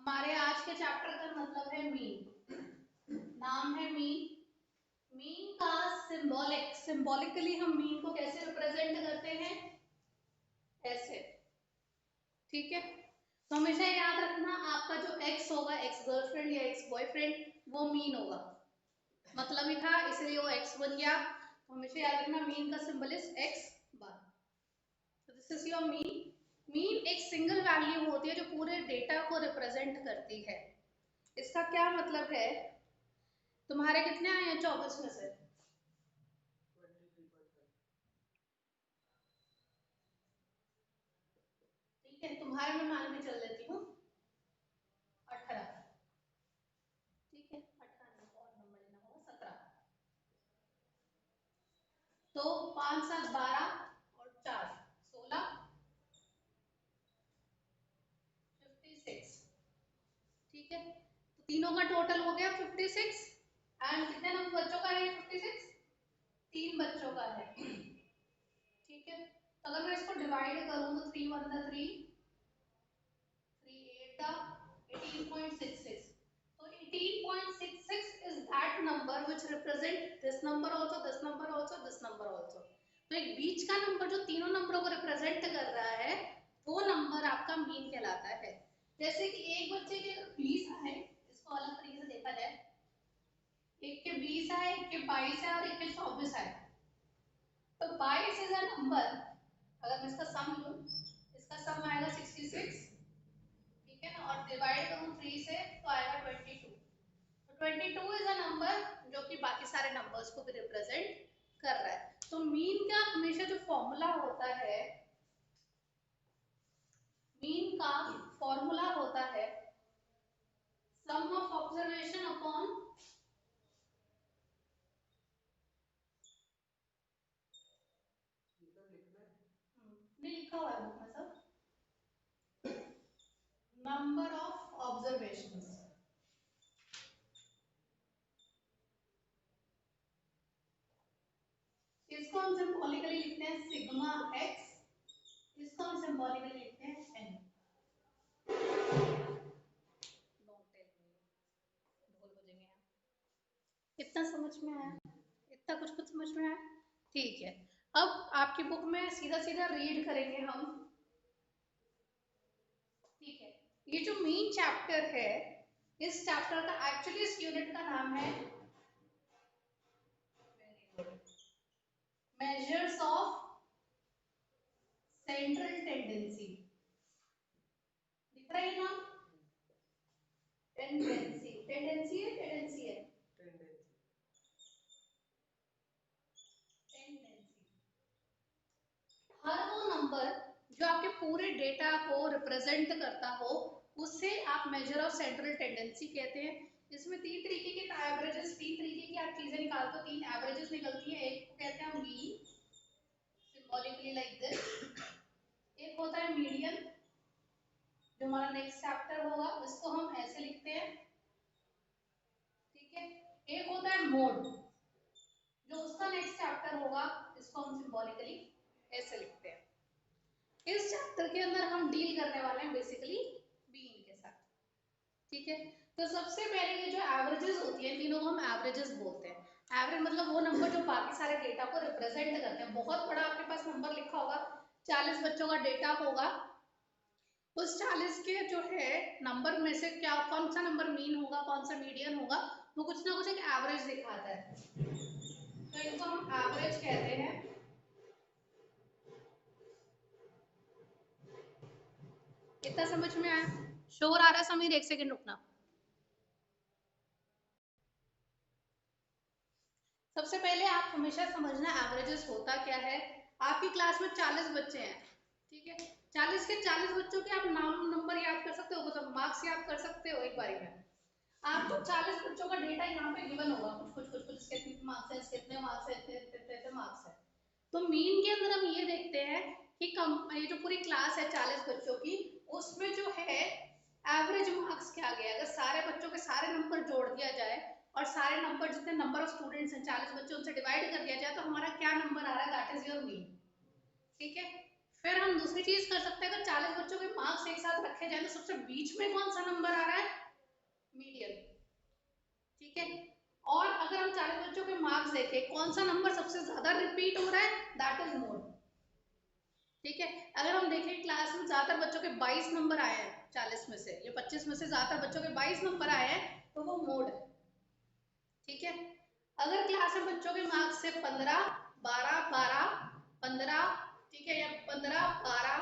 हमारे आज के चैप्टर का मतलब है मीन। नाम है मीन। मीन का सिंबॉलिकली हम मीन को कैसे रिप्रेजेंट करते हैं? ऐसे। ठीक है, तो हमेशा याद रखना आपका जो एक्स होगा, एक्स गर्लफ्रेंड या एक्स बॉयफ्रेंड, वो मीन होगा। मतलब ही था इसलिए वो एक्स बन गया। तो हमेशा याद रखना मीन का सिंबल इज एक्स बार। तो this is your mean. Mean एक सिंगल वैल्यू होती है जो पूरे डेटा को रिप्रेजेंट करती है। इसका क्या मतलब है? तुम्हारे कितने आए हैं 24 में से? ठीक है, तुम्हारे में मान के चल लेती हूँ 18। ठीक है, 18 और नंबर लेना होगा 17। तो 5 7 12 और 4 16 56। ठीक है, तो तीनों का टोटल हो गया 56। एंड कितने नंबर बच्चों का है 56? 3 बच्चों का है। ठीक है, तो अगर मैं इसको डिवाइड करूं तो 3 1 3, 3 8 18.66. So 18.66 is that number which represent this number also, this number also, this number also. तो एक बीच का नंबर जो तीनों नंबरों को रिप्रेजेंट कर रहा है वो नंबर आपका मीन कहलाता है। जैसे कि एक बच्चे के 20 आए, इसको अलग तरीके से देखा जाए, एक के 20 आए, एक के 22 आए और एक के 24 आए। तो 22 इज अ नंबर, अगर मैं इसका सम लूं, इसका सम आएगा 66। ठीक है ना, और डिवाइड करूं 3 से तो आएगा 22। तो 22 इज अ नंबर जो कि बाकी सारे नंबर्स को भी रिप्रेजेंट कर रहा है। तो मीन का हमेशा जो फॉर्मूला होता है, मीन का फॉर्मूला होता है सम ऑफ ऑब्जर्वेशन अपॉन नहीं लिखा हुआ है बुक में सब, नंबर ऑफ ऑब्जर्वेशंस। इसको हम सिंबॉलिकली लिखते हैं सिग्मा एक्स, इसको हम सिंबॉलिकली लिखते हैं एन। डोंट टेल मी, ढोल बजेंगे यहाँ। इतना समझ में आया? इतना कुछ कुछ समझ में आया? ठीक है, अब आपकी बुक में सीधा सीधा रीड करेंगे हम। ठीक है, ये जो मेन चैप्टर है, इस चैप्टर का एक्चुअली इस यूनिट का नाम है मेजर्स ऑफ सेंट्रल टेंडेंसी। दिख रहा है नाम? टेंडेंसी, टेंडेंसी है, टेंडेंसी है, टेंडेंसी। हर वो नंबर जो आपके पूरे डेटा को रिप्रेजेंट करता हो उसे आप मेजर ऑफ सेंट्रल टेंडेंसी कहते हैं। इसमें तीन तरीके के एवरेजेस, तीन तरीके की आप चीजें निकालते हो, तीन एवरेजेस निकलती है। एक को कहते हैं मीन, सिंबॉलिकली लाइक दिस। एक होता है मीडियन, जो हमारा नेक्स्ट चैप्टर होगा उसको हम ऐसे लिखते हैं। ठीक है, एक होता है मोड, जो उसका नेक्स्ट चैप्टर होगा, इसको हम सिंबॉलिकली ऐसे लिखते हैं। इस चैप्टर के अंदर हम डील करने वाले हैं बेसिकली बीन के साथ। ठीक है, तो सबसे पहले ये जो एवरेजेस होती है, तीनों को हम एवरेजेस बोलते हैं। एवरेज मतलब वो नंबर जो बाकी सारे डेटा को रिप्रेजेंट करते हैं। बहुत बड़ा आपके पास नंबर लिखा होगा, 40 बच्चों का डेटा होगा, उस 40 के जो है नंबर में से क्या कौन सा नंबर मीन होगा, कौन सा मीडियन होगा, वो कुछ ना कुछ एक एवरेज दिखाता है। तो इनको हम एवरेज कहते हैं। इतना समझ में आया? शोर आ रहा है समीर, एक सेकंड रुकना। सबसे पहले आप हमेशा समझना एवरेजेस होता क्या है। आपकी क्लास में 40 बच्चे हैं, ठीक है, 40 के 40 बच्चों के आप नाम नंबर याद कर सकते हो, मतलब मार्क्स याद कर सकते हो एक बारी में। आपको 40 बच्चों का डेटा यहाँ पे गिवन होगा, कुछ कुछ कुछ कुछ कितने मार्क्स है, कितने मार्क्स है, इतने मार्क्स है। तो मीन के अंदर हम ये देखते हैं कि ये जो पूरी क्लास है 40 बच्चों की, उसमें जो है एवरेज मार्क्स क्या गया। अगर सारे बच्चों के सारे नंबर जोड़ दिया जाए और सारे नंबर जितने नंबर ऑफ स्टूडेंट्स हैं 40 बच्चे, उनसे डिवाइड कर दिया जाए तो हमारा क्या नंबर आ रहा है, दैट इज योर मीन। ठीक है, फिर हम दूसरी चीज कर सकते हैं, अगर 40 बच्चों के मार्क्स एक साथ रखे जाए तो सबसे बीच में कौन सा नंबर आ रहा है, मीडियन। ठीक है, और अगर हम 40 बच्चों के मार्क्स देखें कौन सा नंबर सबसे ज्यादा रिपीट हो रहा है, दैट इज मोड। ठीक है, अगर हम देखें क्लास में ज्यादातर बच्चों के 22 नंबर आए हैं 40 में से, या 25 में से ज्यादातर बच्चों के 22 नंबर आए हैं, तो वो मोड है। ठीक है, अगर क्लास में बच्चों के मार्क्स से 15, 12, 12, 15, ठीक है, या 15, 12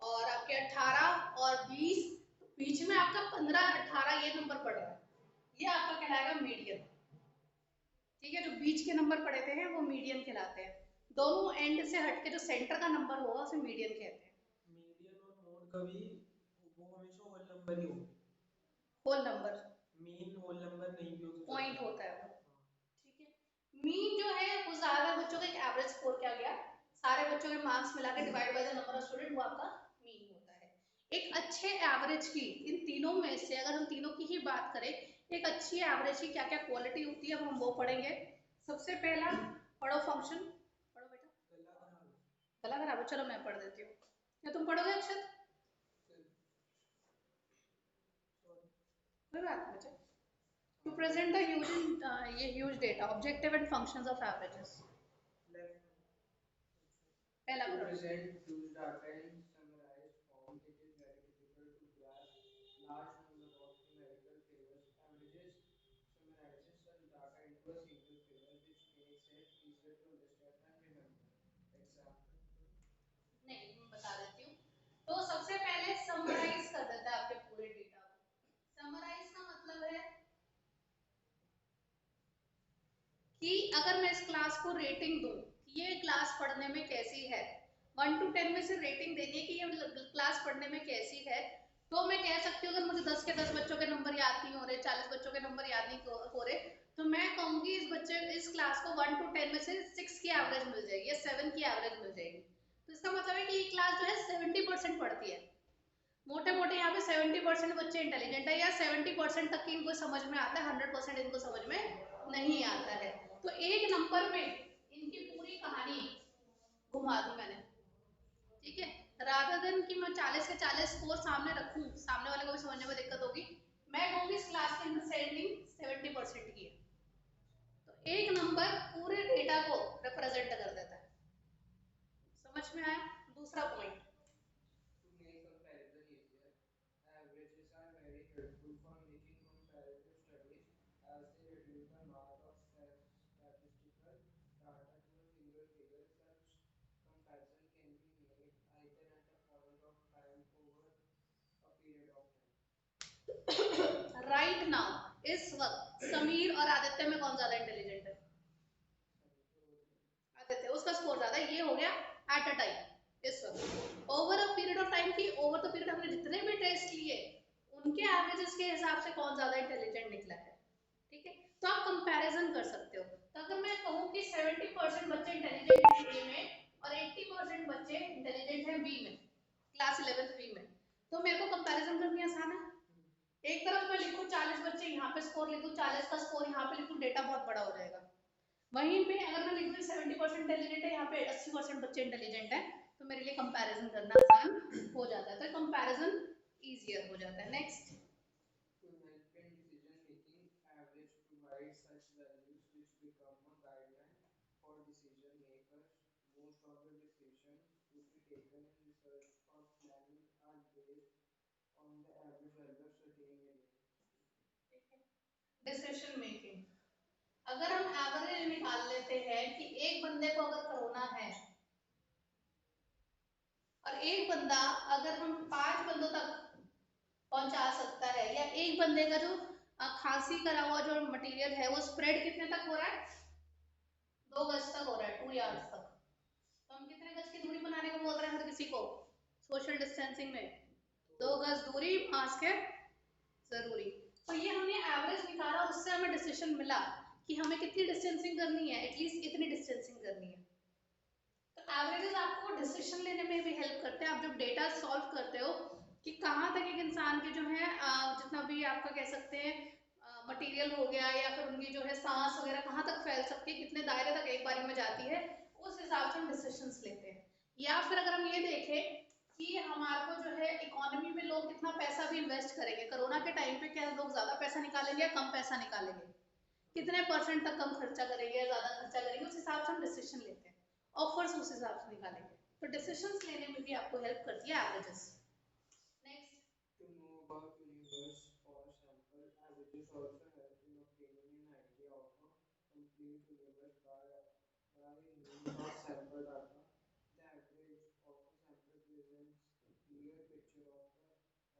और आपके 18 और 20, तो बीच में आपका 15, 18 ये नंबर पड़ रहा है, ये आपका कहलाएगा मीडियन। ठीक है, जो बीच के नंबर पड़े थे हैं वो मीडियन कहलाते हैं। दोनों एंड से हटके जो सेंटर का नंबर होगा उसे मीडियन कहते हैं। मीडियन और मोड का भी वो हमेशा होल नंबर ही होंगे। Whole number, mean whole number नहीं भी हो तो पॉइंट चलेगा। होता है वो। हाँ। ठीक है, मीन जो है वो ज्यादातर बच्चों का एक एवरेज स्कोर किया गया, सारे बच्चों के मार्क्स मिला के divide by the number of student, वो आपका मीन होता है। एक अच्छे एवरेज की, इन तीनों में से अगर हम तीनों की ही बात करें, एक अच्छी एवरेज की क्या क्या क्वालिटी होती है हम वो पढ़ेंगे। सबसे पहला, पढ़ो फंक्शन, पढ़ो बेटा। गला खराब है। गला खराब है, चलो मैं पढ़ देती हूँ, क्या तुम पढ़ोगे अक्षत? सॉरी। कोई बात नहीं बेटा। टू हाँ प्रेजेंट द लेफ्ट। ह्यूज, ये huge data objective and functions of averages. Left में। पहला To पढ़ो। present huge data in summarized form, it is very difficult to grasp large number of numerical figures. Averages summarizes such data into a single figure, which makes it easier to understand and remember. Example. नहीं, मैं बता देती हूँ। तो सबसे पहले summarise कर देता है आपके पूरे डेटा को। समराइज का मतलब है कि अगर मैं इस क्लास को रेटिंग दूं कि ये क्लास पढ़ने में कैसी है, 1 to 10 में से रेटिंग देनी है कि ये क्लास पढ़ने में कैसी है, तो मैं कह सकती हूँ अगर मुझे 10 के 10 बच्चों के नंबर याद नहीं हो रहे, 40 बच्चों के नंबर याद नहीं हो रहे, तो मैं कहूंगी इस क्लास को 1 to 10 में से 6 की एवरेज मिल जाएगी या 7 की एवरेज मिल जाएगी। तो इसका मतलब है कि ये क्लास जो है 70% पढ़ती है। मोटे मोटे यहाँ पे 70% बच्चे इंटेलिजेंट है, या 70% तक की इनको समझ में आता है, 100% इनको समझ में नहीं आता है। तो एक नंबर में इनकी पूरी कहानी घुमा दी मैंने। ठीक है, रादर देन कि मैं 40 के 40 स्कोर सामने रखूं, सामने वाले को भी समझने में दिक्कत होगी, मैं कहूंगी इस क्लास की अंडरस्टैंडिंग 70% की है। तो एक नंबर पूरे डेटा को रिप्रेजेंट कर देता है। समझ में आया? दूसरा point, To make comparison easier, averages are very helpful for making comparative studies as they reduce the amount of statistical data to a single figure. Such comparison can be made either at a point of time over a period of time. Right now इस वक्त समीर और आदित्य में कौन ज्यादा intelligent है? आदित्य, उसका score ज्यादा है, ये हो गया एट अ टाइम इस वक्त। Over a period of time की, ओवर द पीरियड हमने जितने भी टेस्ट लिए उनके एवरेजेस के हिसाब से कौन ज्यादा इंटेलिजेंट निकला है। ठीक है, तो आप कंपैरिजन कर सकते हो। तो अगर मैं कहूँ कि 70% बच्चे इंटेलिजेंट हैं ए में और 80% बच्चे इंटेलिजेंट हैं बी में, क्लास 11th बी में, तो मेरे को कंपैरिजन करनी आसान है। एक तरफ मैं लिखूं 40 बच्चे यहाँ पे स्कोर लिखूं, 40 का स्कोर यहाँ पे लिखूं, डेटा बहुत बड़ा हो जाएगा। वहीं पे अगर मैं लिख दूं 70% इंटेलिजेंट है, यहाँ पे 80% बच्चे इंटेलिजेंट है, तो मेरे लिए कंपैरिजन करना आसान हो जाता है, तो कंपैरिजन इजियर हो जाता है। Next, To help in decision making, average provides such values which become a guideline for decision makers. Most of the decisions to be taken in research or planning are based on the average value of certain variables. Decision making, अगर हम average निकाल लेते हैं कि एक बंदे को अगर कोरोना है और एक बंदा अगर हम 5 बंदों तक पहुंचा सकता है, या एक बंदे का जो खांसी करा हुआ जो मटेरियल है वो स्प्रेड कितने तक हो रहा है, 2 गज तक हो रहा है, 2 यार्ड तक, तो हम कितने गज की दूरी बनाने को बोल रहे हैं हर किसी को सोशल डिस्टेंसिंग में, 2 गज दूरी मास्क है जरूरी। तो ये हमने एवरेज निकाला, उससे हमें डिसीजन मिला कि हमें कितनी डिस्टेंसिंग करनी है, एटलीस्ट इतनी डिस्टेंसिंग करनी है। तो एवरेजेस आपको डिसीजन लेने में भी हेल्प करते हैं। आप जब डेटा सॉल्व करते हो कि कहाँ तक एक इंसान के जो है जितना भी आपका कह सकते हैं मटेरियल हो गया, या फिर उनकी जो है सांस वगैरह कहाँ तक फैल सकती है, कितने दायरे तक एक बारी में जाती है, उस हिसाब से हम डिसीजंस लेते हैं। या फिर अगर हम ये देखें कि हमारे को जो है इकोनॉमी में लोग कितना पैसा भी इन्वेस्ट करेंगे, कोरोना के टाइम पे क्या लोग ज्यादा पैसा निकालेंगे या कम पैसा निकालेंगे, कितने परसेंट तक कम खर्चा करेंगे या ज्यादा खर्चा करेंगे, उस हिसाब से हम डिसीजन लेते हैं, ऑफर्स उस हिसाब से निकालेंगे। तो डिसीजंस लेने में भी आपको हेल्प करती है averages. Next. To know about universe for sample averages also help in obtaining an idea of a complete universe by means of sample data. The average of a sample presents a clear picture of the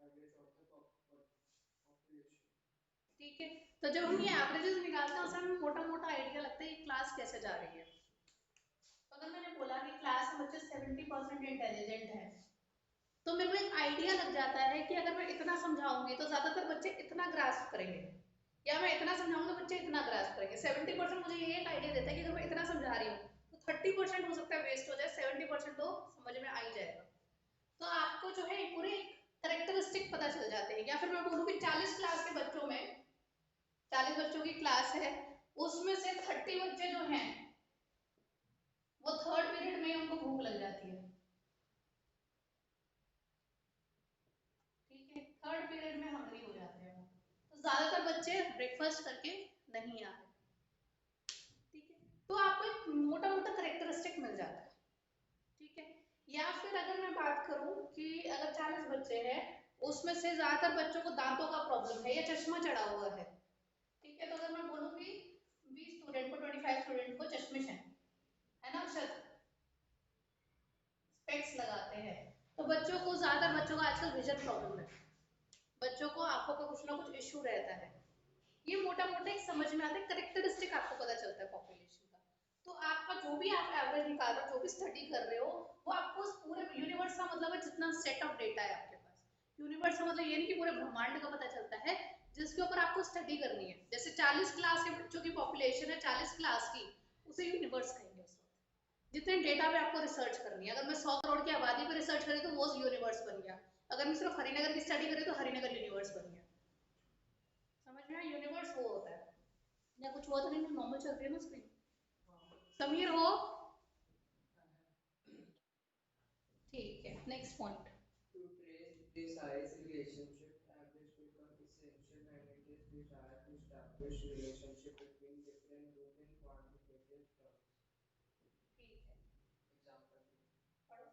average of the population. ठीक है, तो जब हम ये averages निकालते हैं उसमें हमें मोटा मोटा आइडिया लगता है कि क्लास कैसे जा रही है। तो अगर मैंने बोला कि क्लास में बच्चे 70% इंटेलिजेंट है, तो मेरे को एक आइडिया लग जाता है कि अगर मैं इतना समझाऊंगी तो ज्यादातर बच्चे इतना ग्रास्प करेंगे, या मैं इतना समझाऊंगा तो बच्चे इतना ग्रास्प करेंगे। 70% मुझे ये एक आइडिया देता है कि अगर मैं इतना समझा रही हूँ तो 30% हो सकता है वेस्ट हो जाए, 70% तो समझ में आ ही जाएगा। तो आपको जो है पूरे करेक्टरिस्टिक पता चल जाते हैं। या फिर मैं बोलूँ कि 40 क्लास के बच्चों में, 40 बच्चों की क्लास है, उसमें से 30 बच्चे जो हैं वो थर्ड पीरियड में उनको भूख लग जाती है। ठीक है, थर्ड पीरियड में हंग्री हो जाते हैं वो, तो ज्यादातर बच्चे ब्रेकफास्ट करके नहीं आते। ठीक है, तो आपको एक मोटा मोटा करेक्टरिस्टिक मिल जाता है। ठीक है, या फिर अगर मैं बात करूं कि अगर 40 बच्चे हैं उसमें से ज्यादातर बच्चों को दांतों का प्रॉब्लम है या चश्मा चढ़ा हुआ है। ठीक है, तो अगर मैं बोलूँ कि 20 स्टूडेंट को, 25 स्टूडेंट को चश्मे है ना अक्षर, स्पेक्स लगाते हैं, तो बच्चों को, ज्यादातर बच्चों का आजकल विजन प्रॉब्लम है, बच्चों को आंखों का कुछ ना कुछ इश्यू रहता है। ये मोटा मोटा एक समझ में आता है, करेक्टरिस्टिक आपको पता चलता है पॉपुलेशन का। तो आपका जो भी आप एवरेज निकाल रहे हो, जो भी स्टडी कर रहे हो, वो आपको उस पूरे यूनिवर्स का मतलब है, जितना सेट ऑफ डेटा है आपके पास। यूनिवर्स का मतलब ये नहीं कि पूरे ब्रह्मांड का पता चलता है, जिसके ऊपर आपको स्टडी करनी है। जैसे 40 क्लास के बच्चों की पॉपुलेशन है, 40 क्लास की, उसे यूनिवर्स कहेंगे उस वक्त। जितने डेटा पे आपको रिसर्च करनी है, अगर मैं 100 करोड़ की आबादी पर रिसर्च करी तो वो यूनिवर्स बन गया। अगर मैं सिर्फ हरिनगर की स्टडी करी तो हरिनगर यूनिवर्स बन गया। समझ में आया, यूनिवर्स वो होता है। या कुछ हुआ तो नहीं, नॉर्मल चल रही है ना स्क्रीन। समीर हो, ठीक है, next point. To trace precise relationship, average become essential and it is desired to establish relationship between different group in quantitative terms. ठीक है, Example given. पढ़ो।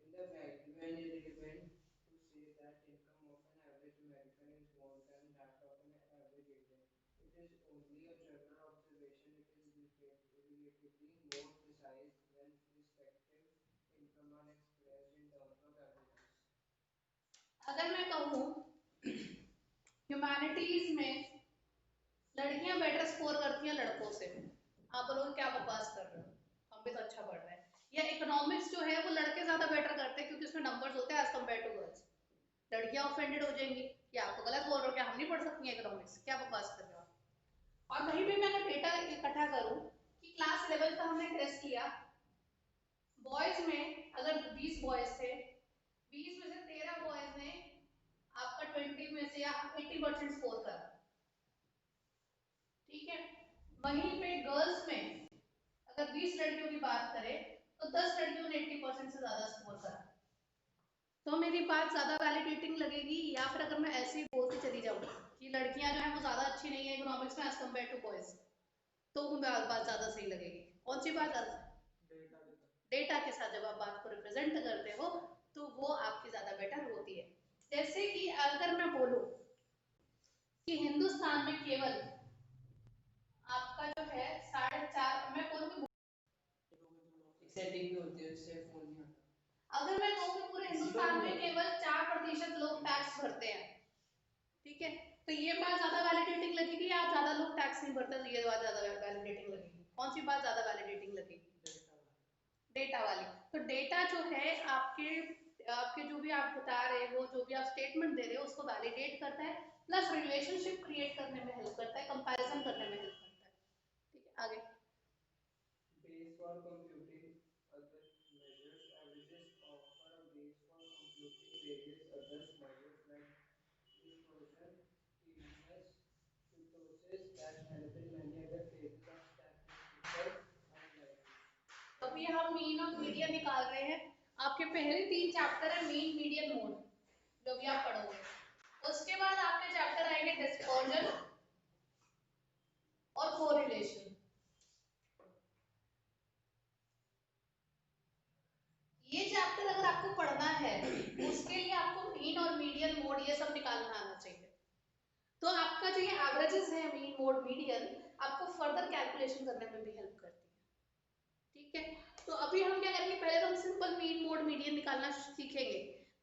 In the value and irrelevant to say that income of an average American is more than that of an average Indian. It is only a general observation. It is relatively more precise when respective income are expressed in terms of averages. अगर मैं कहूँ humanities में लड़कियां better score करती हैं लड़कों से, आप बोलोगे क्या बकवास कर रहे हो, हम भी तो अच्छा पढ़ रहे हैं। या इकोनॉमिक्स जो है वो लड़के ज्यादा बेटर करते हैं क्योंकि उसमें नंबर्स होते हैं एज कम्पेयर टू गर्ल्स, लड़कियां ऑफेंडेड हो जाएंगी कि आप तो गलत बोल रहे हो, क्या हम नहीं पढ़ सकती हैं इकोनॉमिक्स, क्या बकवास कर रहे हो आप। और वहीं पे मैं अगर डेटा इकट्ठा करूं कि क्लास 11 का हमने टेस्ट किया, बॉयज में अगर 20 बॉयज थे, 20 में से 13 बॉयज ने आपका 20 में से या 80% स्कोर करा। ठीक है, वहीं पे गर्ल्स में अगर 20 लड़कियों की बात करें तो 10 लड़कियों ने 80% से ज्यादा स्कोर करा। तो मेरी बात ज्यादा वैलिडेटिंग लगेगी, या फिर अगर मैं ऐसे ही बोलती चली जाऊँ कि लड़कियां जो है वो ज्यादा अच्छी नहीं है इकोनॉमिक्स में एज कम्पेयर टू बॉयज, तो वो बात ज्यादा सही लगेगी। कौन सी बात ज्यादा, Data के साथ डेटा के साथ जब आप बात को रिप्रेजेंट करते हो तो वो आपकी ज्यादा बेटर होती है। जैसे कि अगर मैं बोलूं कि हिंदुस्तान में केवल आपका जो है 4.5, मैं बोलूँ सेटिंग भी होती है उससे फोन नहीं आता। अगर मैं कहूँ कि पूरे हिंदुस्तान में केवल 4% लोग टैक्स भरते हैं, ठीक है, तो ये बात ज्यादा वैलिडेटिंग लगेगी या आप ज्यादा लोग टैक्स नहीं भरते तो ये बात ज्यादा वैलिडेटिंग लगेगी, कौन सी बात ज्यादा वैलिडेटिंग लगेगी, डेटा वाली। तो डेटा जो है आपके आपके जो भी आप बता रहे हो, जो भी आप स्टेटमेंट दे रहे हो उसको वैलिडेट करता है, प्लस रिलेशनशिप क्रिएट करने में हेल्प करता है, कंपैरिजन करने में हेल्प करता है। ठीक है, आगे। Base for computing other measures, averages offer a base for computing various other measures like dispersion, evenness, kurtosis that help in many other phases of statistical analysis. अभी हम मीन और मीडियन निकाल रहे हैं। आपके पहले 3 चैप्टर है मीन मीडियन मोड जो भी आप पढ़ोगे। उसके बाद आपके चैप्टर आएंगे डिस्पर्जन और कोरिलेशन। ये चैप्टर अगर आपको पढ़ना है उसके लिए आपको मीन और मीडियन मोड ये सब निकालना आना चाहिए। तो आपका जो ये एवरेजेस है मीन मोड मीडियन आपको फर्दर कैलकुलेशन करने में भी हेल्प करती है। ठीक है, तो अभी हम क्या करेंगे, पहले तो हम सिंपल मीन मोड मीडियन निकालना सीखेंगे,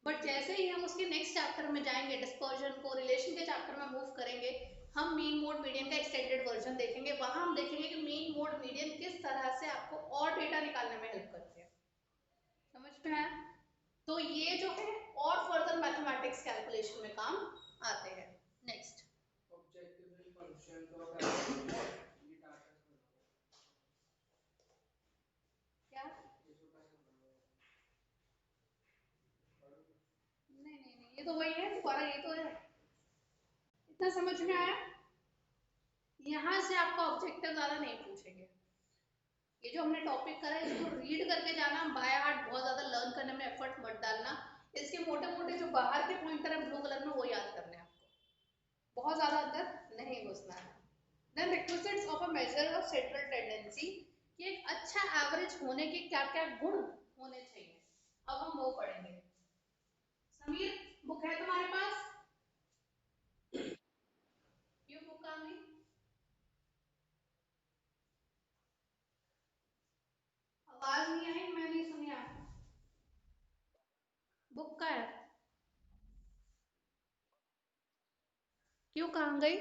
बट जैसे ही हम उसके नेक्स्ट चैप्टर में जाएंगे डिस्पर्जन कोरिलेशन के चैप्टर में मूव करेंगे, हम मीन मोड मीडियन का एक्सटेंडेड वर्जन देखेंगे। वहां हम देखेंगे कि मीन मोड मीडियन किस तरह से आपको और डेटा निकालने में हेल्प करते हैं। समझ में आया? तो ये जो है और फर्दर मैथमेटिक्स कैलकुलेशन में काम आते हैं। नेक्स्ट ऑब्जेक्टिव फंक्शन का ये डाटा से बनाओ। क्या? ये जो कैसे बनाओ नहीं नहीं नहीं, ये तो वही है, दोबारा ये तो है। इतना समझ में आया? यहाँ से आपका ऑब्जेक्टिव ज्यादा नहीं पूछेंगे। ये जो हमने टॉपिक करा है इसको रीड करके जाना, बाय हार्ट बहुत ज्यादा लर्न करने में एफर्ट मत डालना। इसके मोटे मोटे जो बाहर के पॉइंटर है ब्लू कलर में वो याद करने हैं आपको, बहुत ज्यादा अंदर नहीं घुसना है। Then requisites of a measure of central tendency, कि एक अच्छा एवरेज होने के क्या क्या गुण होने चाहिए, अब हम वो पढ़ेंगे। समीर, बुक है तुम्हारे पास? ये बुक कहाँ गई? आवाज नहीं आई, मैं नहीं सुनी आपको। बुक का है? क्यों, कहाँ गई?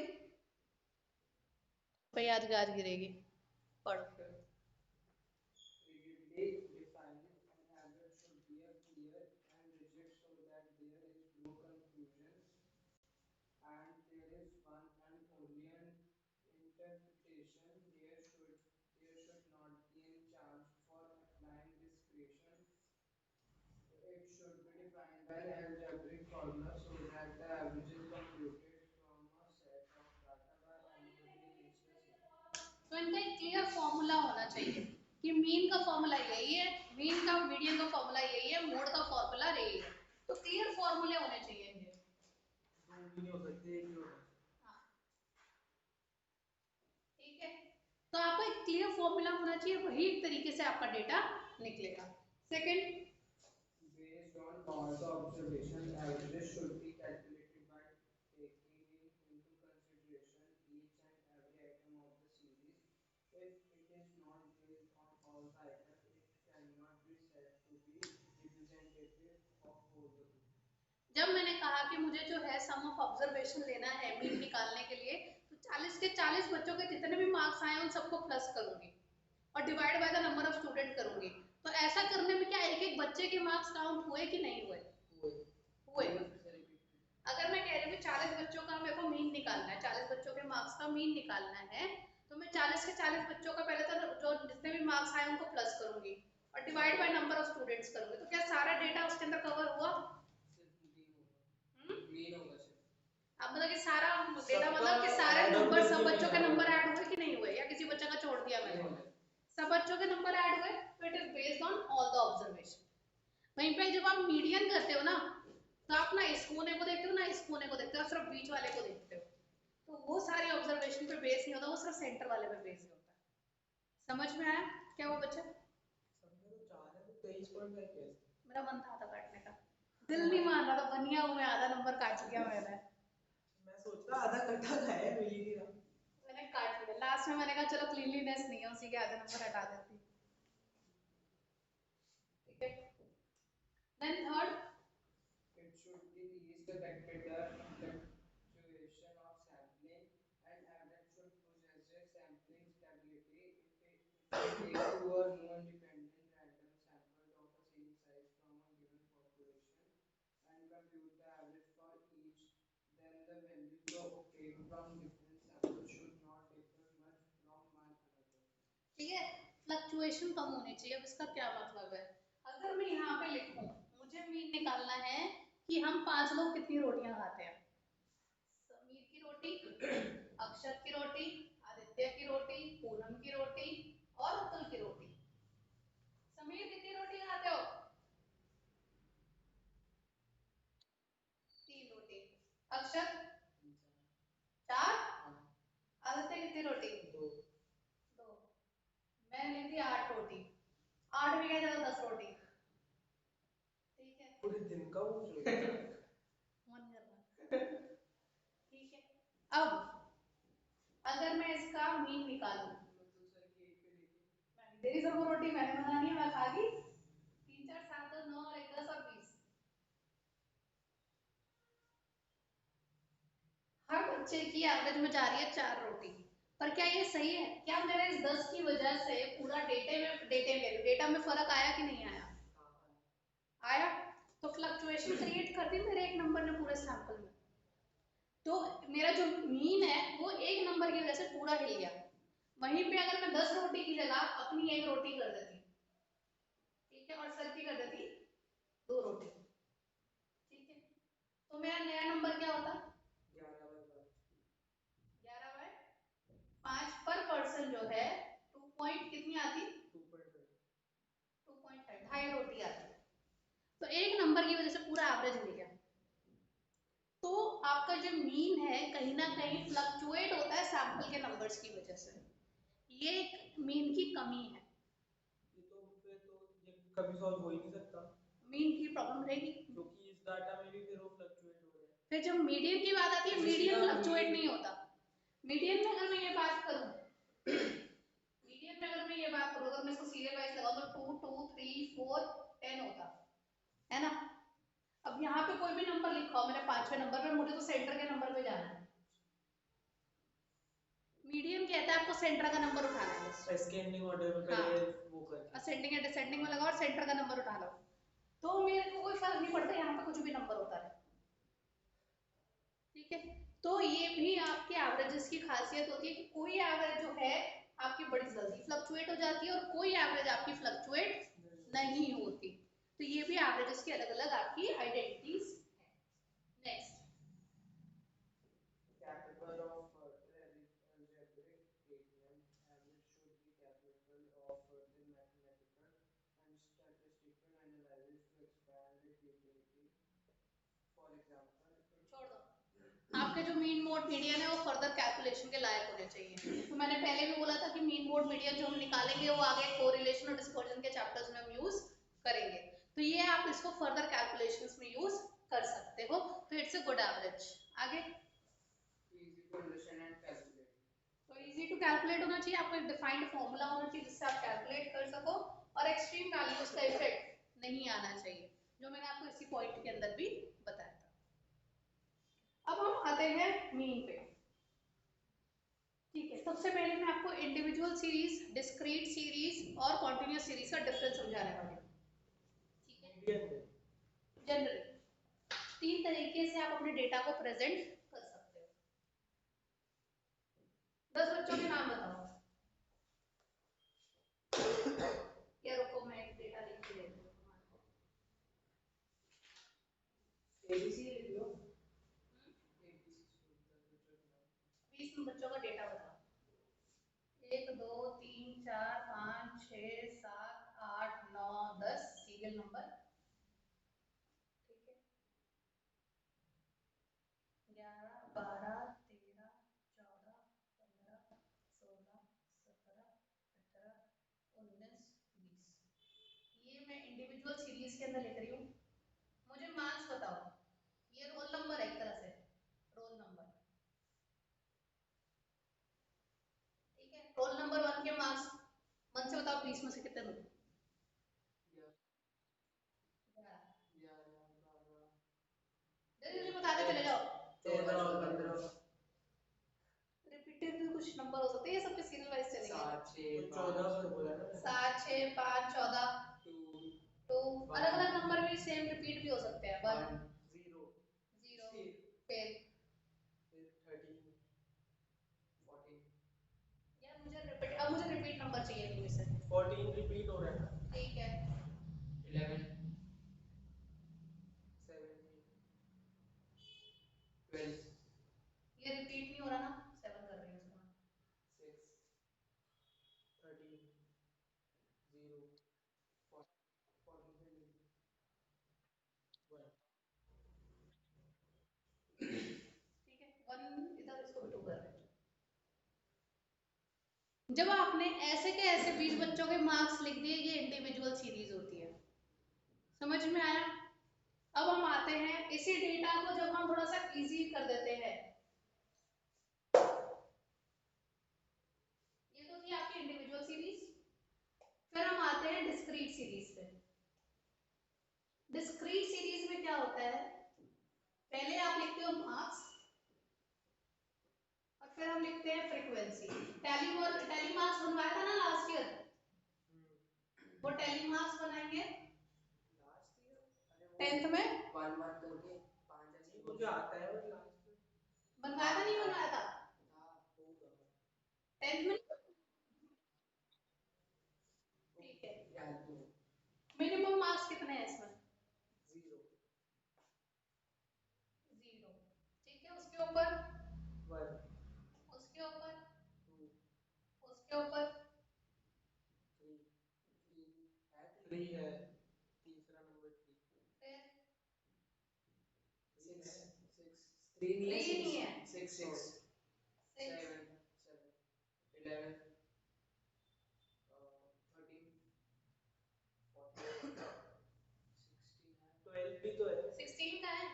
पे यादगार गिरेगी, पढ़ो फिर। rigidly defined, an average should be a clear and rigid so that there is no confusion and there is one and only an interpretation. There should not be any chance for applying discretion. It should be defined by an algebraic formula so that the average is computed from a set of data by anybody against the same. तो इनका एक clear formula होना चाहिए कि mean का formula यही है, mean का मीडियन का फॉर्मूला यही है, मोड का फॉर्मूला यही है। तो क्लियर फॉर्मूले होने चाहिए इनके। दो भी नहीं हो सकते, एक ही होगा। हाँ, ठीक है, तो आपको एक क्लियर फॉर्मूला होना चाहिए, वही एक तरीके से आपका डेटा निकलेगा। Second, Based on all the observation, averages should be calculated by taking into consideration each and every item of the series. If it is not based on all the items, it cannot be said to be representative of whole the group. जब मैंने कहा कि मुझे जो है sum of observation लेना है mean निकालने के लिए, तो 40 के 40 बच्चों के जितने भी मार्क्स आए उन सबको प्लस करूंगी और divide by the number of student करूंगी। तो ऐसा करने में क्या एक एक बच्चे के मार्क्स काउंट हुए कि नहीं हुए? हुए। अगर मैं कह रही हूँ 40 बच्चों का मेरे को मीन निकालना है, 40 बच्चों के मार्क्स का मीन निकालना है, तो मैं 40 के 40 बच्चों का पहले तो जो जितने भी मार्क्स आए उनको प्लस करूंगी और divide by number of students करूंगी। तो क्या सारा डेटा उसके अंदर कवर हुआ? अब मतलब कि सारा डेटा मतलब कि सारे नंबर सब बच्चों के नंबर ऐड हुए कि नहीं हुए, या किसी बच्चे का छोड़ दिया मैंने? सब बच्चों के नंबर ऐड हुए, तो it is based on all the observation. वहीं पे जब आप मीडियन करते हो ना, तो आप ना इस कोने को देखते हो ना इस कोने को देखते हो, सिर्फ बीच वाले को देखते हो, तो वो सारे ऑब्जर्वेशन पे बेस नहीं होता, वो सिर्फ सेंटर वाले पे बेस होता है। समझ में आया क्या वो बच्चा? समझो तो 4 है तो 23.5 कैसे? मेरा मन था आधा काटने का, दिल नहीं मान रहा था, बनिया हूं मैं, आधा नंबर काट लिया मैंने। मैं सोच रहा आधा कट्ठा खाया, मिल ही नहीं रहा। मैंने काट लिया लास्ट में, मैंने कहा चलो क्लीनलीनेस नहीं है, उसी के आधे नंबर हटा देती। ठीक है, then third, It should be least affected the fluctuation of sampling, and average should possess a sampling stability. If it take two or more independent random samples of a same size from a given population and compute the average for each, then the values obtained from different samples should not differ much from one another. ठीक है, fluctuation कम होनी चाहिए। अब इसका क्या मतलब है? अगर मैं यहाँ पे लिखूं, मुझे मीन निकालना है कि हम 5 लोग कितनी रोटियां खाते हैं। समीर की रोटी, अक्षत की रोटी, आदित्य की रोटी, पूनम की रोटी और अतुल की रोटी। अक्षर तीन चार। चार। हाँ। आदित्य कितनी रोटी? दो। दो। मैंने ली थी 8 रोटी। 8 भी क्या ज्यादा 10 रोटी। ठीक है। पूरे दिन का वो जो है। मन कर रहा। ठीक है। अब अगर मैं इसका मीन निकालूं, मतलब सर की एक पे लेके मैंने तेरी सबको रोटी मैंने बनानी है, मैं खा गई। 3 4 7 2 9 और 1 10 और 20। हर बच्चे की एवरेज में जा रही है 4 रोटी। पर क्या ये सही है? क्या मेरे इस 10 की वजह से पूरा डेटा में फर्क आया कि नहीं आया? आया। तो फ्लक्चुएशन क्रिएट कर दी मेरे एक नंबर ने पूरे सैंपल में। तो मेरा जो मीन है वो एक नंबर की वजह से पूरा हिल गया। वहीं पे अगर मैं 10 रोटी की जगह अपनी एक रोटी कर देती, ठीक है, और सर की कर देती 2 रोटी, ठीक है, तो मेरा नया नंबर क्या होता? 11/5 पर पर्सन जो है 2 पॉइंट कितनी आती? 2.5, 2.5 आती। तो एक नंबर की वजह से पूरा एवरेज मिल गया। तो आपका जो मीन है कहीं ना कहीं फ्लक्चुएट होता है सैंपल के नंबर्स की वजह से। ये एक मीन की कमी है। ये तो फिर तो ये कभी सॉल्व हो ही नहीं सकता मीन की प्रॉब्लम रहेगी क्योंकि इस डाटा में भी फिर वो फ्लक्चुएट हो रहा है। फिर जब मीडियन की बात आती है, मीडियन फ्लक्चुएट नहीं होता। मीडियन में अगर मैं ये बात करूं, मीडियन में अगर मैं ये बात करूं, अगर मैं इसको सीरियल वाइज लगाऊं तो 2 2 3 4 10 होता है ना। अब यहाँ पे कोई भी नंबर लिखा हो मेरे 5वें नंबर पे, मुझे तो सेंटर के नंबर पे जाना है। मीडियन कहता है आपको सेंटर का नंबर उठाना है बस। असेंडिंग ऑर्डर में हाँ, पहले वो करके असेंडिंग या डिसेंडिंग में लगाओ और सेंटर का नंबर उठा लो। तो मेरे को कोई फर्क नहीं पड़ता यहाँ पे कुछ भी नंबर होता है। ठीक है। तो ये भी आपके एवरेजेस की खासियत होती है कि कोई एवरेज जो है आपकी बड़ी जल्दी फ्लक्चुएट हो जाती है और कोई एवरेज आपकी फ्लक्चुएट नहीं होती। तो ये भी एवरेजेस की अलग अलग आपकी आइडेंटिटीज है। Next, capable of algebraic statement, average should be capable of further mathematical and statistical analysis to expand its utility. For example, छोड़ दो। आपके जो मीन मोड मीडियन है वो फर्दर कैलकुलेशन के लायक होने चाहिए। तो मैंने पहले भी बोला था कि मीन मोड मीडियन जो हम निकालेंगे वो आगे कोरिलेशन और डिस्पर्जन के चैप्टर्स में हम यूज करेंगे। तो ये आप इसको फर्दर कैलकुलेशंस में यूज कर सकते हो। तो इट्स अ गुड एवरेज। आगे, easy to understand and calculate. तो इजी टू कैलकुलेट होना चाहिए, आपको एक डिफाइंड फॉर्मूला होना चाहिए जिससे आप कैलकुलेट कर सको, और एक्सट्रीम वैल्यूज का इफेक्ट नहीं आना चाहिए, जो मैंने आपको इसी पॉइंट के अंदर भी बताया था। अब हम आते हैं मीन पे। ठीक है, सबसे पहले मैं आपको इंडिविजुअल सीरीज, डिस्क्रीट सीरीज और कॉन्टिन्यूस सीरीज का डिफरेंस समझाने वाली हूँ। ठीक है, मीडियन में जनरली 3 तरीके से आप अपने डेटा को प्रेजेंट कर सकते हो। 10 बच्चों के नाम बताओ। या रुको, मैं एक डेटा लिख के देती हूँ तुम्हारे एबीसी लिख लो। एबीसी 20 बच्चों का डेटा बताओ। 1 2 3 4 5 6 7 8 9 10 सीरियल नंबर। ठीक है, 11 12 13 14 15 16 17 18 19 20। ये मैं इंडिविजुअल सीरीज के अंदर लिख रही हूँ। मुझे मार्क्स बताओ। ये रोल नंबर है एक तरह से, रोल नंबर। ठीक है, रोल नंबर 1 के मार्क्स मन से बताओ 20 में से कितने दूं? 11 जल्दी जल्दी बताते चले जाओ। 14 15 रिपीटेड भी कुछ नंबर हो सकते हैं, ये सबके सीरियल वाइज चलेंगे। 7 6 14 पर बोला ना 7 6 5 14 2 तो अलग अलग नंबर भी सेम रिपीट भी हो सकते हैं। 1 1 0 0 फिर 13 14 यार मुझे रिपीट, अब मुझे रिपीट नंबर चाहिए इनमें से। 14 रिपीट हो रहा है ना। ठीक है, 11 17 12 ये रिपीट नहीं हो रहा ना, 7 कर रही हूँ इसको मैं। 6 13 0 14 14 से 1 जब आपने ऐसे के ऐसे 20 बच्चों के मार्क्स लिख दिए, ये इंडिविजुअल सीरीज होती है। समझ में आया? अब हम आते हैं इसी डेटा को जब हम थोड़ा सा इजी कर देते हैं, ये तो थी आपकी इंडिविजुअल सीरीज। फिर हम आते हैं डिस्क्रीट सीरीज पे। डिस्क्रीट सीरीज में क्या होता है, पहले आप लिखते हो मार्क्स और फिर हम लिखते हैं फ्रीक्वेंसी। टैली मार्क्स बनवाया था ना लास्ट ईयर, वो टैली मार्क्स बनाएंगे लास्ट ईयर 10th में। वन वन करके 5 मुझे आता है, और लास्ट बनवाया था, नहीं बनवाया था? होगा 10th में। ठीक है, याद नहीं। मिनिमम मार्क्स कितने हैं इसमें? 0 0। ठीक है, उसके ऊपर 1 उसके ऊपर 2 उसके ऊपर 3 3 है, तीसरा नंबर 3 फिर 6 6 3 नहीं है, 3 नहीं है, 6 6 6 7 7 11 13 14 16 है, 12 भी तो है, 16 का है,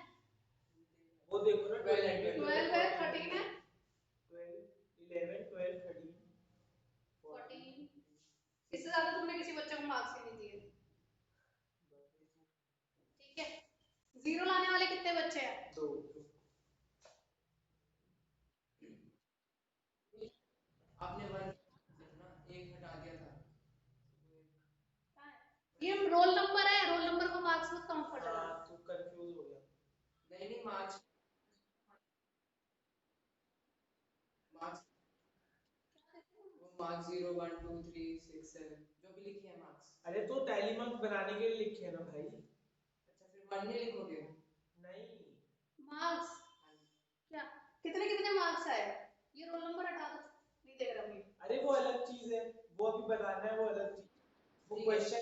वो देखो ना, 12 है, 12 है, 13 है, 12 11 12 13 14। इससे ज्यादा तुमने किसी बच्चे को मार्क्स ही नहीं दिए। ठीक है, 0 लाने वाले कितने बच्चे हैं? 2। आपने 1 ना, 1 हटा दिया था, ये रोल नंबर है, रोल नंबर को मार्क्स मत काउंट कर लेना। तू कंफ्यूज हो गया। नहीं नहीं, मार्क्स मार्क्स वो मार्क्स 0 1 2 3 6 7 जो भी लिखे हैं मार्क्स। अरे तो टैली मार्क्स बनाने के लिए लिखे हैं ना भाई। अच्छा, फिर 1 नहीं लिखोगे? नहीं, मार्क्स क्या, कितने कितने मार्क्स आए? ये रोल नंबर हटा दो, नहीं देख रहा मैं। अरे वो अलग चीज है, वो अभी बनाना है, वो अलग चीज, वो क्वेश्चन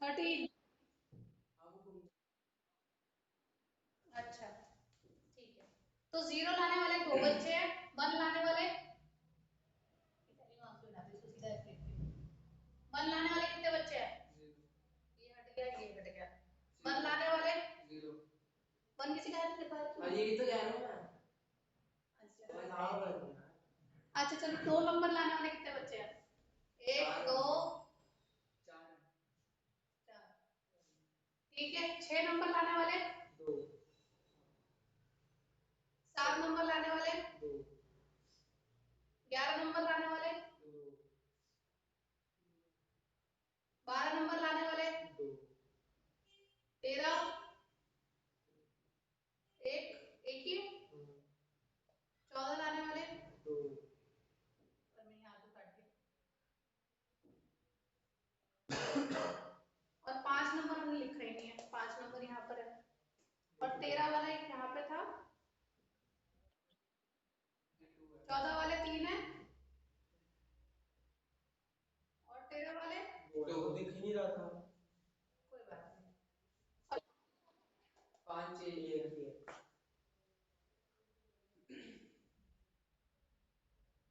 13। अच्छा, ठीक है, तो 0 लाने वाले 2 बच्चे हैं, 1 लाने वाले 1 लाने वाले कितने बच्चे हैं? ये हट गया, ये हट गया। 1 लाने वाले 0। 1 किसी का है? हाँ, यही तो कह रहा हूँ मैं। अच्छा अच्छा, चलो 2 नंबर लाने वाले कितने बच्चे हैं? 1 2 4। ठीक है, 6 नंबर लाने वाले 2 7 नंबर लाने वाले 2 11 नंबर लाने वाले 2 12 नंबर लाने वाले 2 13 एक एक ही 14 लाने वाले 2 और मैं यहाँ तो काट दिया और 5 नंबर हमने लिखा ही नहीं है, 5 नंबर यहाँ पर है और 13 वाला एक यहाँ पे था, 14 वाले 3 है और 13 वाले वो दिख ही नहीं रहा था। कोई बात नहीं। 5 1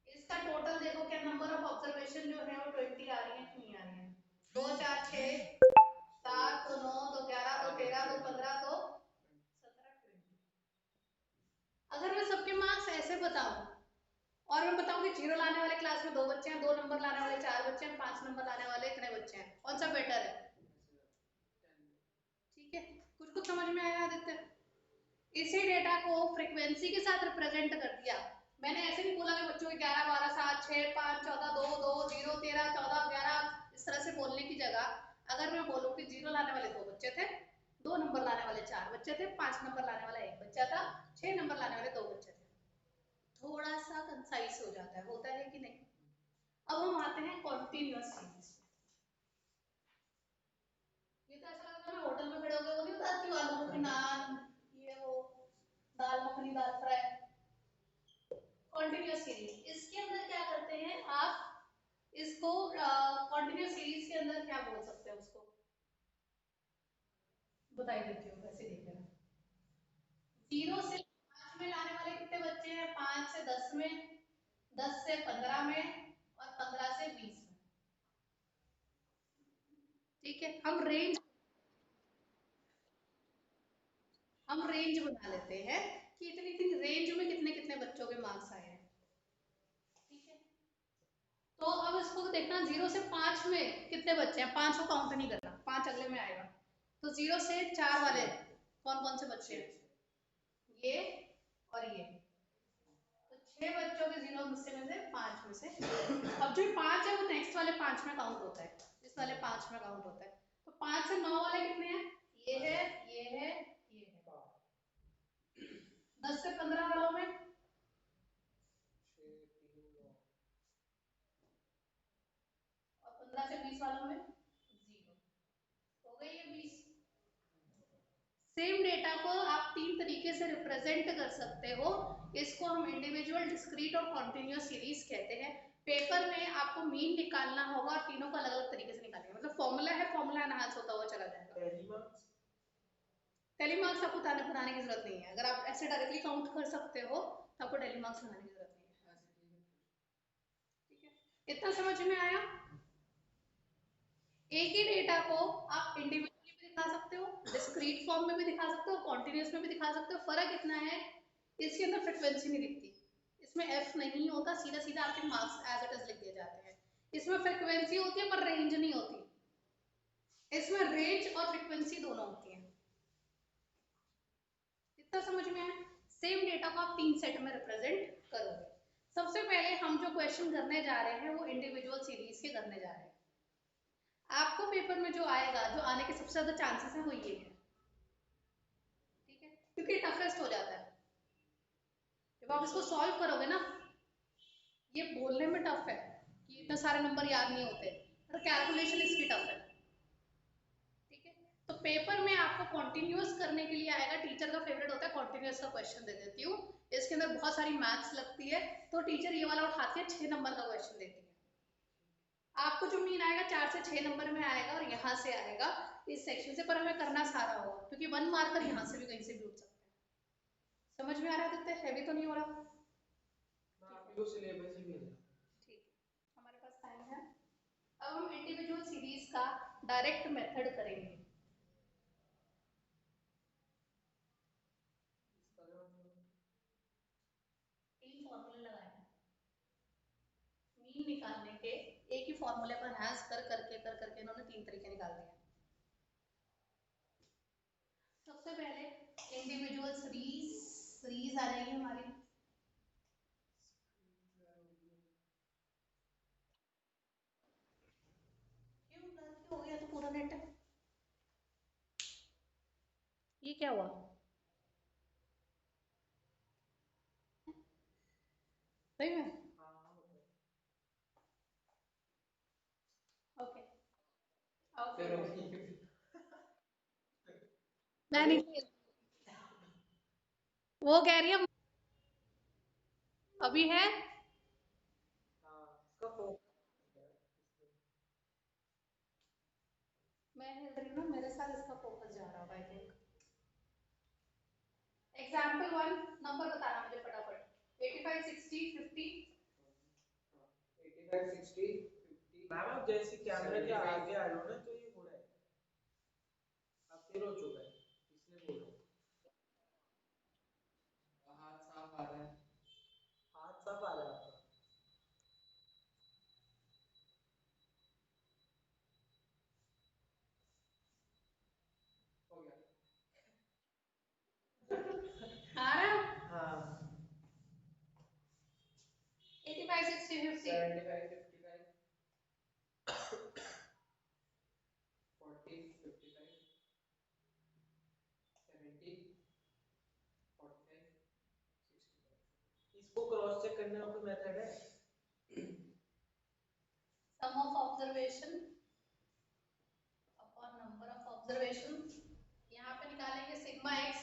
इसका टोटल देखो, क्या नंबर ऑफ ऑब्जर्वेशन जो है वो 20 आ रही है कि नहीं आ रही है? 2 4 6 7 तो 9 तो 11 तो 13 तो 15 तो 17 20। अगर मैं सबके मार्क्स ऐसे बताऊं और मैं बताऊं कि 0 लाने वाले क्लास में 2 बच्चे हैं, 2 नंबर लाने वाले 4 बच्चे हैं, 5 नंबर लाने वाले इतने बच्चे हैं, कौन सा बेटर है? ठीक है, कुछ कुछ समझ में आया आदित्य? इसी डेटा को फ्रीक्वेंसी के साथ रिप्रेजेंट कर दिया। मैंने ऐसे नहीं बोला कि बच्चों के 11 12 7 6 5 14 2 2 0 13 14 11 इस तरह से बोलने की जगह अगर मैं बोलूं कि 0 लाने वाले 2 बच्चे थे, 2 नंबर लाने वाले 4 बच्चे थे, 5 नंबर लाने वाला 1 बच्चा था, 6 नंबर लाने वाले 2 बच्चे थे, थोड़ा सा कंसाइज हो जाता है, होता है कि नहीं? अब हम आते हैं कॉन्टिन्यूअस सीरीज। ये तो ऐसा लगता है ना होटल में खड़े हो गए, वो नहीं होता कि आलू की नान, ये वो दाल मखनी दाल फ्राई। कॉन्टिन्यूअस सीरीज, इसके अंदर क्या करते हैं आप, इसको कॉन्टिन्यूअस सीरीज के अंदर क्या बोल सकते हैं उसको, बताई देती हूँ, वैसे देख लेना। 0 से 5 में लाने वाले 5 से 10 में, 10 से 15 में और 15 से 20 में। ठीक है, हम रेंज बना लेते हैं कि इतनी इतनी रेंज में कितने कितने बच्चों के मार्क्स आए हैं। ठीक है, तो अब इसको देखना 0 से 5 में कितने बच्चे हैं, 5 को काउंट नहीं करना, 5 अगले में आएगा। तो 0 से 4 वाले कौन कौन से बच्चे हैं, ये और ये। तो 6 बच्चों के 0 में से 5 में से, अब जो 5 है वो नेक्स्ट वाले 5 में काउंट होता है, इस वाले 5 में काउंट होता है। तो 5 से 9 वाले कितने हैं, ये है, ये है, ये है। 10 से 15 वालों में 6 3 9 और 15 से 20 वालों में 0। हो गई है 20। सेम डेटा को आप 3 तरीके से रिप्रेजेंट कर सकते हो। इसको हम इंडिविजुअल, डिस्क्रीट और कॉन्टिन्यूअस सीरीज कहते हैं। पेपर में आपको मीन निकालना होगा और तीनों को अलग अलग तरीके से निकालेंगे, मतलब फॉर्मूला है, फॉर्मूला एनहांस होता हुआ चला जाएगा। टेली मार्क्स आपको बनाने की जरूरत नहीं है, अगर आप ऐसे डायरेक्टली काउंट कर सकते हो तो आपको टेली मार्क्स बनाने की जरूरत नहीं है। ठीक है, इतना समझ में आया। एक ही डेटा को आप इंडिविजुअली भी दिखा सकते हो, डिस्क्रीट फॉर्म में भी दिखा सकते हो, कॉन्टिन्यूअस में भी दिखा सकते हो। फर्क इतना है, इसके अंदर फ्रिक्वेंसी नहीं दिखती, इसमें एफ नहीं होता, सीधा सीधा आपके मार्क्स एज इट इज लिख दिए जाते हैं। इसमें फ्रिक्वेंसी होती है पर रेंज नहीं होती, इसमें रेंज और फ्रिक्वेंसी दोनों होती है। इतना समझ में आया। सेम डेटा को आप 3 सेट में रिप्रेजेंट करोगे। सबसे पहले हम जो क्वेश्चन करने जा रहे हैं वो इंडिविजुअल सीरीज के करने जा रहे हैं। आपको पेपर में जो आएगा, जो आने के सबसे ज्यादा चांसेस है वो ये है। ठीक है, क्योंकि टफेस्ट हो जाता है जब आप इसको सॉल्व करोगे ना। ये बोलने में टफ है कि इतने सारे नंबर याद नहीं होते, पर कैलकुलेशन इसकी टफ है। ठीक है, तो पेपर में आपको कॉन्टिन्यूअस करने के लिए आएगा, टीचर का फेवरेट होता है कॉन्टिन्यूअस का क्वेश्चन दे देती हूँ। इसके अंदर बहुत सारी मैथ्स लगती है, तो टीचर ये वाला उठाती है, 6 नंबर का क्वेश्चन देती है। आपको जो मीन आएगा 4 से 6 नंबर में आएगा और यहाँ से आएगा इस सेक्शन से, पर हमें करना सारा होगा क्योंकि 1 मार्कर यहाँ से भी कहीं से भी उठ सकता है। समझ में आ रहा है दित्य, हैवी तो नहीं हो रहा। आपको तो सिलेबस ही मिल रहा। ठीक है, हमारे पास टाइम है। अब हम इंडिविजुअल सीरीज का डायरेक्ट मेथड करेंगे। तीन फॉर्मूले लगाए हैं मीन निकालने के, एक ही फॉर्मूले पर एनहांस कर करके इन्होंने 3 तरीके निकाल दिए। सबसे पहले इंडिविजुअल सीरीज, सीरीज आ जाएगी हमारी। क्यों ब्लर क्यों हो गया, तो पूरा नेट है, ये क्या हुआ। सही में, ओके ओके। मैं नहीं, वो कह रही है अभी है। इसका मैं हिल रही हूँ ना, मेरे साथ इसका फोकस जा रहा है आई थिंक। एग्जाम्पल 1, नंबर बताना मुझे फटाफट। 85 60 50। 85 60 50। मैम आप जैसे कैमरे के आगे आ लो ना तो ये हो रहा है, अब फिर हो चुका है, इसलिए बोल रहा हूँ। हाथ साफ आ रहा है, हाथ साफ आ रहा है आपका। हो गया, आ रहा है। हाँ। 85 60 50। 75 55 40 55 70 45 65। इसको क्रॉस चेक करने का कोई मेथड है? Sum of observation upon number of observation, यहाँ पे निकालेंगे सिग्मा एक्स।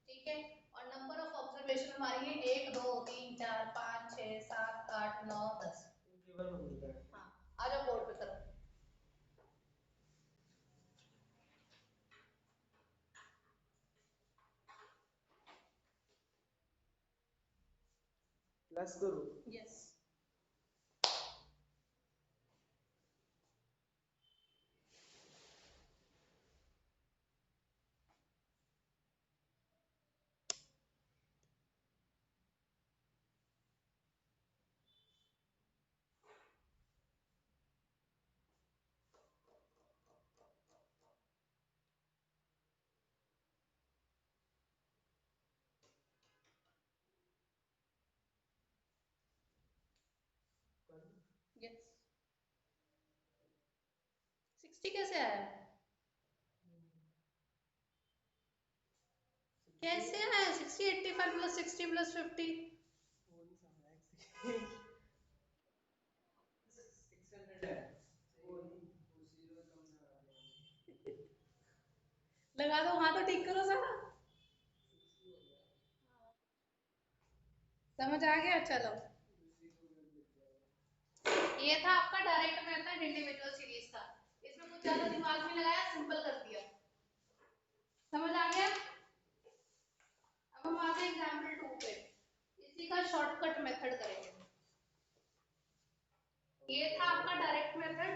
ठीक है, और नंबर ऑफ ऑब्जर्वेशन हमारी है 1 2 3 4 5 6 7 8 9 10। टेबल में मिलता है। हाँ, आ जाओ बोर्ड पे करो। प्लस करो। यस। यस। 60 कैसे आया? कैसे आया 60? 85 प्लस 60 प्लस 50। वो नहीं समझा। 600 है वो नहीं, वो जीरो कम ना आ जाए। लगा दो, हाँ तो ठीक करो सारा। 60 हो गया। समझ आ गया? चलो, जीरो में गिर जाएगा। ये था आपका डायरेक्ट मेथड इंडिविजुअल सीरीज का। इसमें कुछ ज्यादा दिमाग नहीं लगाया, सिंपल कर दिया। समझ आ गया? अब हम आते हैं एग्जांपल 2 पे। इसी का शॉर्टकट मेथड करेंगे। ये था आपका डायरेक्ट मेथड।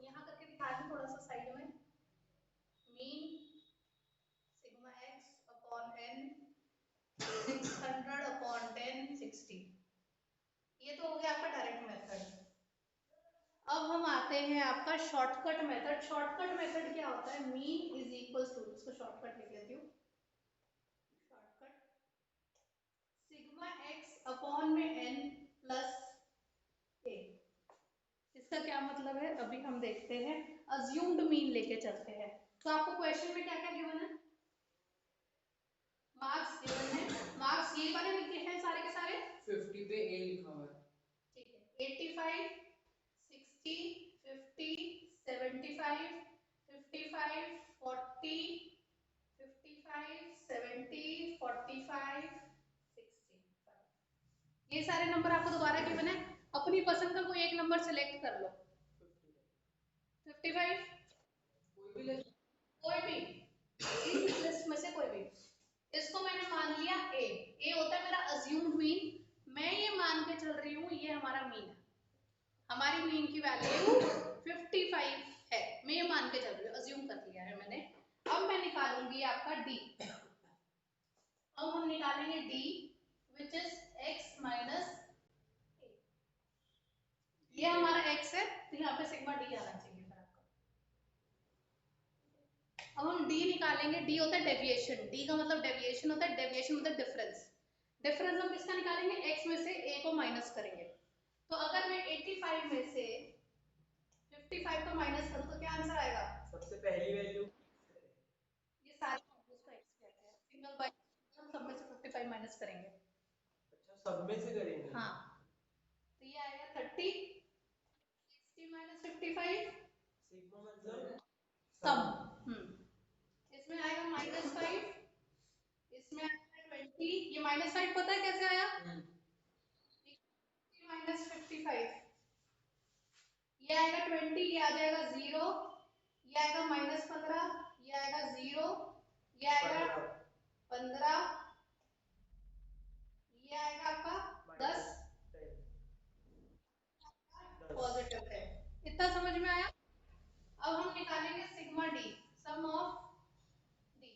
यहाँ करके दिखा दूं थोड़ा सा साइड में। Mean sigma x upon n 600 upon 10 60। ये तो हो गया आपका डायरेक्ट मेथड। अब हम आते हैं आपका शॉर्टकट मेथड। शॉर्टकट मेथड क्या होता है? मीन इज इक्वल टू, इसको शॉर्टकट लिख लेती हूँ। शॉर्टकट सिग्मा एक्स अपॉन में n प्लस ए। इसका क्या मतलब है अभी हम देखते हैं। अज्यूम्ड मीन लेके चलते हैं। तो आपको क्वेश्चन में क्या क्या गिवन है? मार्क्स गिवन है। मार्क्स ये वाले लिखे हैं सारे के सारे। 50 पे ए लिखा हुआ है। ठीक है। 85 60 50 75 55 40 55 70 45 65। ये सारे नंबर आपको दोबारा गिवन है। अपनी पसंद का कोई एक नंबर सिलेक्ट कर लो। 55 कोई भी ले, कोई भी इस लिस्ट में से कोई भी। इसको मैंने मान लिया ए। ए होता है मेरा अज्यूम्ड मीन। मैं ये मान के चल रही हूँ ये हमारा मीन है। हमारी मीन की वैल्यू 55 है। मैं ये मान के चल रही हूँ, अज्यूम कर लिया है मैंने। अब मैं निकालूंगी आपका डी। अब हम निकालेंगे D which is x minus A. ये हमारा x है तो यहाँ पे सिग्मा डी आना चाहिए फिर आपका। अब हम d निकालेंगे। d होता है डेविएशन। d का मतलब डेविएशन होता है। डेविएशन मतलब डिफरेंस। डिफरेंस हम किसका निकालेंगे? x में से a को माइनस करेंगे। तो अगर मैं 85 में से 55 को माइनस करूं तो क्या आंसर आएगा? सबसे पहली वैल्यू ये सारे वैल्यूज को x कहते हैं। सिंगल बाय हम सब में से 55 माइनस करेंगे। अच्छा सब में से करेंगे। हाँ, तो ये आएगा 30 60 माइनस 55 सिग्मा मतलब सम। इसमें आएगा -5, इसमें आएगा 20। ये -5 पता है कैसे आया? माइनस 55, ये आएगा 20, ये आ जाएगा 0, ये आएगा -15, ये आएगा 0, ये आएगा 15, ये आएगा आपका 10 पॉजिटिव है। इतना समझ में आया? अब हम निकालेंगे sigma D, sum of D.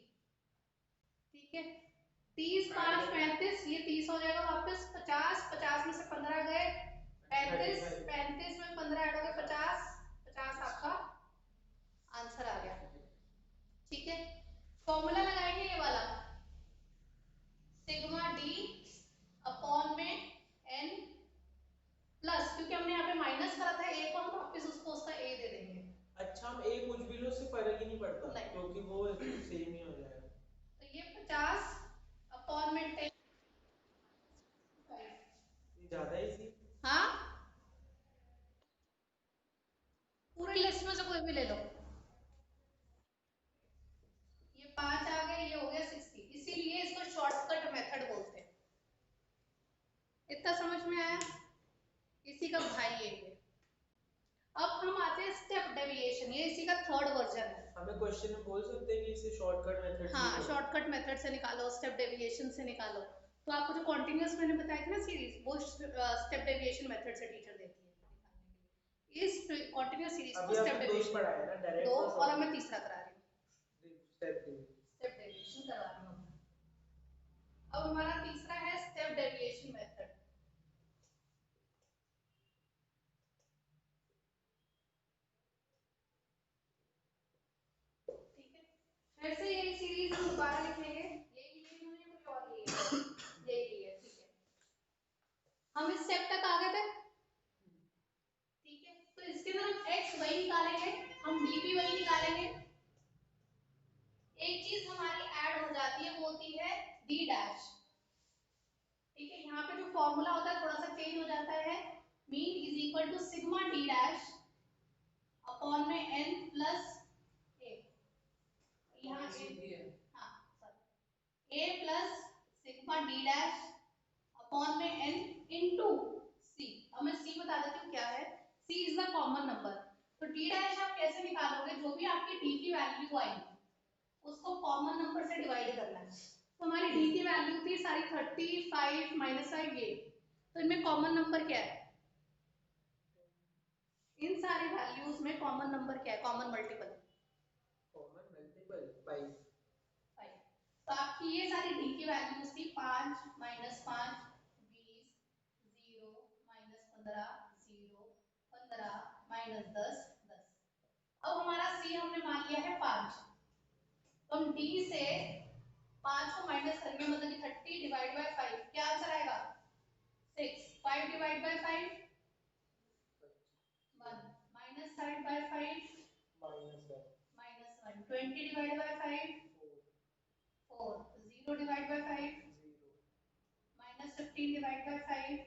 ठीक है। 30 5 35, ये 30 हो जाएगा वापस। 50 50 में से 15 गए 35, 35 में 15 ऐड हो गए 50, 50 आपका आंसर आ गया। ठीक है। फॉर्मूला लगाएंगे ये वाला सिग्मा डी अपॉन में n प्लस, क्योंकि हमने यहाँ पे माइनस करा था a को, हम वापस उसको उसका a दे देंगे। अच्छा हम ए कुछ भी लो उससे फर्क ही नहीं पड़ता नहीं। क्योंकि वो सेम ही हो जाएगा। तो ये 50 अपॉन में 10। ये ज्यादा इजी। हाँ, पूरे लिस्ट में से कोई भी ले लो। ये 5 आ गए, ये हो गया 60। इसीलिए इसको शॉर्टकट मेथड बोलते हैं। इतना समझ में आया? इसी का भाई है ये। अब हम आते हैं स्टेप डेविएशन। ये इसी का थर्ड वर्जन है। हमें क्वेश्चन में बोल सकते हैं कि इसे शॉर्टकट मेथड से हाँ, शॉर्टकट मेथड से निकालो, स्टेप डेविएशन से निकालो। तो आपको जो कॉन्टिन्यूस मैंने बताया था ना सीरीज, वो स्टेप डेविएशन मेथड से टीचर देती है निकालने के लिए। इस कॉन्टिन्यूस सीरीज को अभी स्टेप आपने दो ही डेविएशन, पढ़ा है ना, दो, डायरेक्ट और और अब शॉर्ट। मैं तीसरा करा रही हूँ, स्टेप स्टेप डेविएशन करवा रही हूँ। अब हमारा तीसरा है स्टेप डेविएशन मेथड। ठीक है, फिर से यही सीरीज हम दोबारा लिखेंगे, यही लिए हमने कोई और लिए है, यही लिए, ठीक है। हम इस स्टेप तक आ गए थे, ठीक है। तो इसके अंदर हम x y निकालेंगे, हम d भी वही निकालेंगे। एक चीज हमारी ऐड हो जाती है, वो होती है d डैश। ठीक है, यहाँ पे जो फॉर्मूला होता है थोड़ा सा चेंज हो जाता है, mean is equal to sigma d dash upon में n प्लस a। यहाँ हाँ sorry, a plus sigma d dash upon में n इनटू c। अब मैं c बता देती हूँ क्या है। c is the common number. तो d डैश आप कैसे निकालोगे, जो भी आपकी d की वैल्यू आएगी उसको कॉमन नंबर से डिवाइड करना है। तो हमारी d की वैल्यू थी सारी 35 माइनस 5 ये, तो इनमें कॉमन नंबर क्या है, इन सारी वैल्यूज में कॉमन नंबर क्या है, कॉमन मल्टीपल, कॉमन मल्टीपल 5। 5। तो आपकी ये सारी d की वैल्यूज थी 5 माइनस 5 20, 0 माइनस 15 0, 15 माइनस 10 10। अब हमारा c हमने मान लिया है 5, तो हम d से 5 को माइनस करेंगे, मतलब कि 30 डिवाइड बाय 5, क्या आंसर आएगा 6। 5 divide by 5 1, minus 5 by 5 minus 1, 20 divide by 5 4, 0 divide by 5 minus 15 divide by 5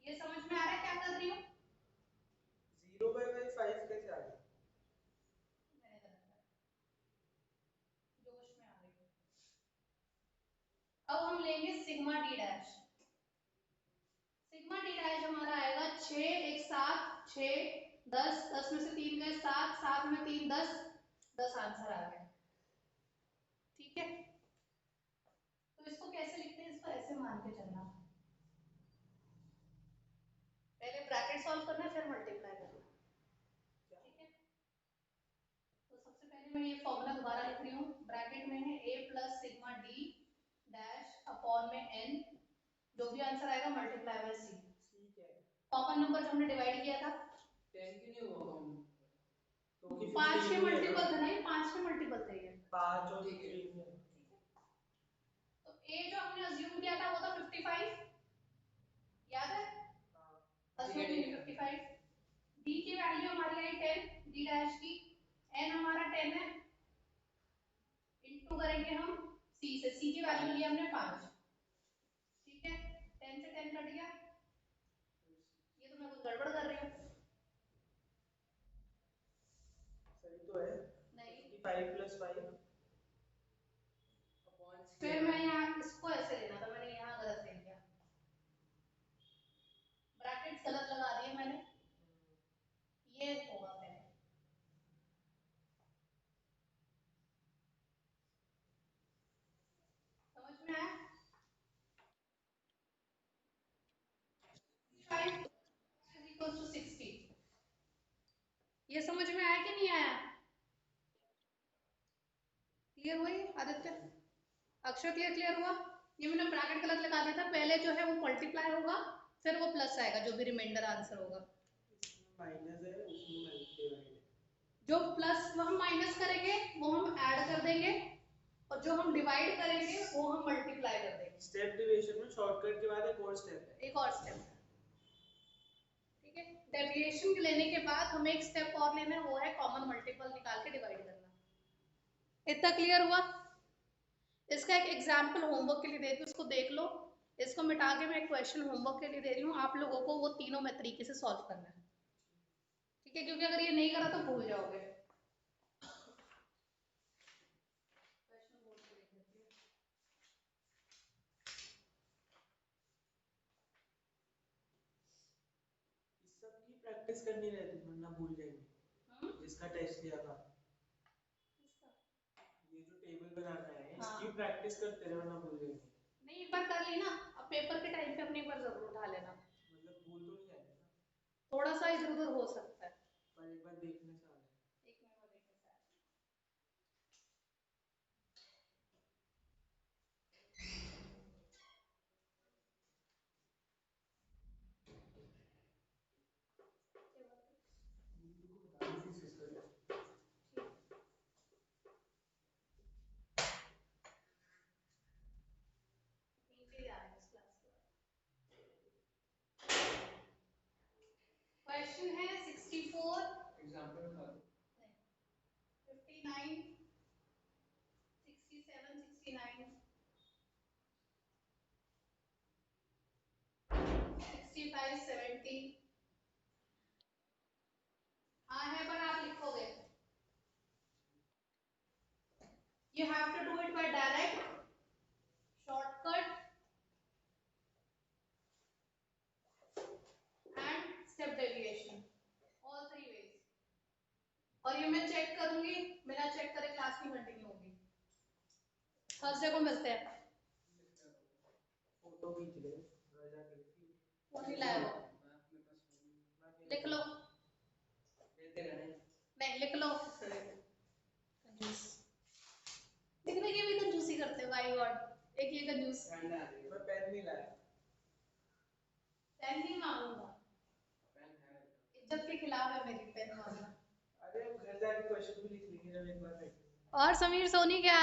ये समझ में आ रहा है क्या कर रही हूँ? 0/5 कैसे आ गया? मैंने गलत करा, जोश में आ रही हूँ। अब हम लेंगे sigma D dash. Sigma D dash हमारा आएगा 6 1 7 6 10, 10 में से 3 गए 7, 7 में 3 10, 10 आंसर आ गया। ठीक है, तो इसको कैसे लिखते हैं, इसको ऐसे मान के चलना, पहले ब्रैकेट सॉल्व करना फिर मल्टीप्लाई करना। ठीक है, तो सबसे पहले मैं ये फॉर्मूला दोबारा लिख रही हूँ, ब्रैकेट में है a plus sigma D dash upon में n, जो भी आंसर आएगा मल्टीप्लाई बाय c। ठीक है, कॉमन नंबर जो हमने डिवाइड किया था 10 क्यों नहीं हुआ कॉमन? क्योंकि 5 के 15 भी है मल्टीपल ना, था ना, ये 5 के मल्टीपल थे ये। 5 और 15 है। तो a जो हमने अज्यूम किया था वो था 55, याद है, अज्यूम 55। d की वैल्यू हमारी आई 10, d डैश की, n हमारा 10 है, इनटू करेंगे हम c से, c की वैल्यू लिया हमने 5। ठीक है, 10 से 10 कट गया, ये तो मैं कुछ गड़बड़ कर रही हूँ। सही तो है, नहीं, 55 प्लस 5 अपॉन फिर मैं यहाँ इसको ऐसे लेना था, मैंने यहाँ गलत ले लिया, ब्रैकेट्स गलत लगा दिए मैंने, ये होगा पहले। समझ में आया? 5 is equals to 60, ये समझ में आया कि नहीं आया? क्लियर हुआ ये आदित्य? अक्षर ये क्लियर हुआ? ये मैंने ब्रैकेट गलत लगा दिया था, पहले जो है वो मल्टीप्लाई होगा, फिर वो प्लस आएगा, जो भी रिमाइंडर आंसर होगा। माइनस है, उसमें डिवाइड है। जो प्लस वो हम माइनस करेंगे वो हम ऐड कर देंगे, और जो हम डिवाइड करेंगे वो हम मल्टीप्लाई कर देंगे। स्टेप डिवीजन में शॉर्टकट के बाद एक और स्टेप है, एक और स्टेप है। ठीक है, डेविएशन लेने के बाद हमें एक स्टेप और लेना है, वो है कॉमन मल्टीपल निकाल के डिवाइड करना। इतना क्लियर हुआ? इसका एक एग्जाम्पल होमवर्क के लिए दे दी, उसको देख लो। इसको मिटा के मैं एक क्वेश्चन होमवर्क के लिए दे रही हूँ, आप लोगों को वो तीनों में तरीके से सॉल्व करना है। ठीक है, क्योंकि अगर ये नहीं करा तो भूल जाओगे। इस सब की प्रैक्टिस करनी रहती है वरना भूल जाएंगे। जिसका टेस्ट लिया था, ये जो टेबल बनाना है, हाँ। इसकी प्रैक्टिस करते रहे वरना भूल जाएंगे। नहीं, एक बार कर ली ना, अब पेपर के टाइम पे अपनी एक बार जरूर उठा लेना। मतलब भूल तो नहीं जाएंगे ना, थोड़ा सा इधर उधर हो सकता है, पर एक बार देखने से आ जाए। एक बार देखने से आया। नीचे ही आ रहे हैं इस क्लास के बाद। क्वेश्चन है 64, एग्जांपल बता दो। 59, 67, 69, 65, 70। हाँ है, पर आप लिखोगे। You have to do it by direct, shortcut and step deviation, all three ways। और ये मैं चेक करूंगी, बिना चेक करे क्लास नहीं कंटिन्यू होगी। थर्सडे को मिलते हैं। फोटो खींच ले, घर जाके लिखी। वो नहीं लाया वो, मैं अपने पास फोन लिख लो। लेते रहने। नहीं, लिख लो। कंजूस दिख रहा है, ये भी कंजूसी करते हैं, बाय गॉड। एक ये कंजूस। ठंड आ रही है। मैं पेन नहीं लाया। पेन नहीं मांगूंगा, पेन है। इज्जत के खिलाफ है मेरी पेन मांगना। अरे हम घर जाके क्वेश्चन भी लिख लेंगे जब एक बार देख। और समीर सोनी क्या